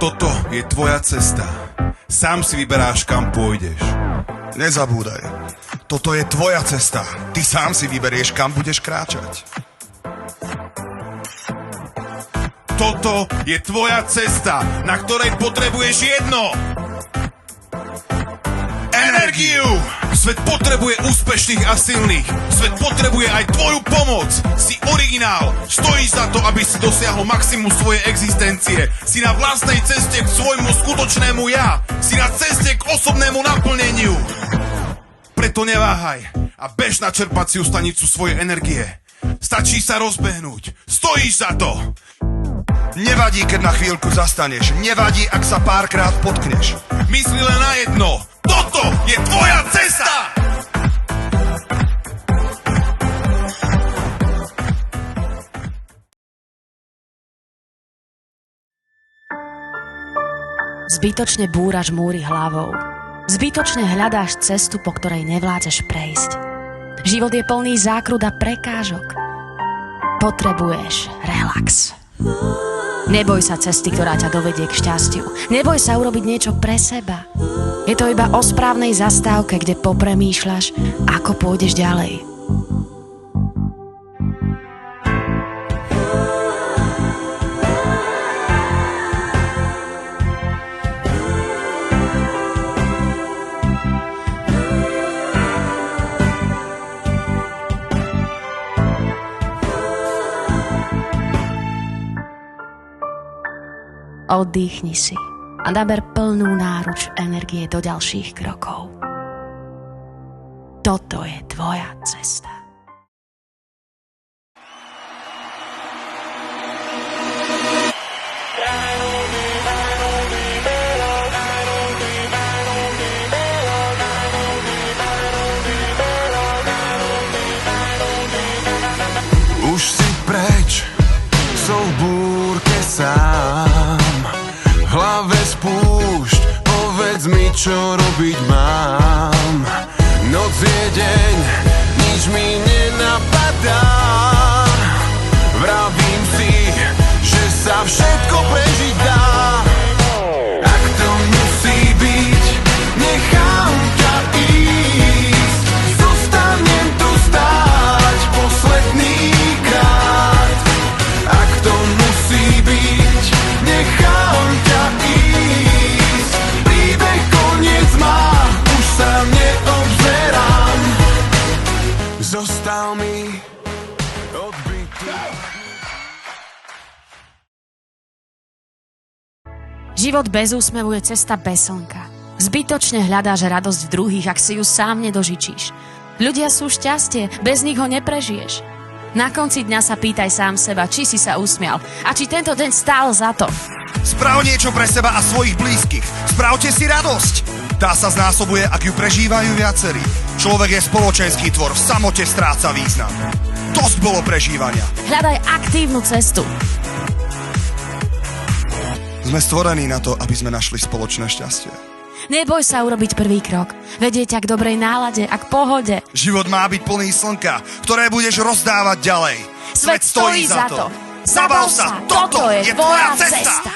Toto je tvoja cesta. Sám si vyberáš, kam pôjdeš. Nezabúdaj, toto je tvoja cesta. Ty sám si vyberieš, kam budeš kráčať. Toto je tvoja cesta, na ktorej potrebuješ jedno. Energiu! Svet potrebuje úspešných a silných. Svet potrebuje aj tvoju pomoc. Si originál. Stojíš za to, aby si dosiahol maximum svojej existencie. Si na vlastnej ceste k svojmu skutočnému ja. Si na ceste k osobnému naplneniu. Preto neváhaj a bež na čerpaciu stanicu svojej energie. Stačí sa rozbehnúť. Stojíš za to. Nevadí, keď na chvíľku zastaneš. Nevadí, ak sa párkrát potkneš. Mysli len na jedno. Toto je tvoja cesta! Zbytočne búraš múry hlavou. Zbytočne hľadáš cestu, po ktorej nevládzeš prejsť. Život je plný zákrut a prekážok. Potrebuješ relax. Neboj sa cesty, ktorá ťa dovedie k šťastiu. Neboj sa urobiť niečo pre seba. Je to iba o správnej zastávke, kde popremýšľaš, ako pôjdeš ďalej. Oddychni si a naber plnú náruč energie do ďalších krokov. Toto je tvoja cesta. Už si preč, som v búrke sám. V hlave spúšť, povedz mi, čo robiť mám. Noc je deň, nič mi nenapadá. Vravím si, že sa všetko prežiť dá. Ak to musí byť, nechám ťa ísť. Zostanem tu stáť posledný krát. Ak to musí byť, nechám ťa ísť. Príbeh koniec má, už sa neobzerám. Zostal mi odbytý. Život bez úsmevu je cesta bez slnka. Zbytočne hľadáš radosť v druhých, ak si ju sám nedožičíš. Ľudia sú šťastie, bez nich ho neprežiješ. Na konci dňa sa pýtaj sám seba, či si sa usmial a či tento deň stál za to. Sprav niečo pre seba a svojich blízkych. Spravte si radosť. Tá sa znásobuje, ak ju prežívajú viacerí. Človek je spoločenský tvor, v samote stráca význam. Dosť bolo prežívania. Hľadaj aktívnu cestu. Sme stvorení na to, aby sme našli spoločné šťastie. Neboj sa urobiť prvý krok. Vedie ťa k dobrej nálade a k pohode. Život má byť plný slnka, ktoré budeš rozdávať ďalej. Svet stojí za to. Zabav sa, toto je tvoja cesta.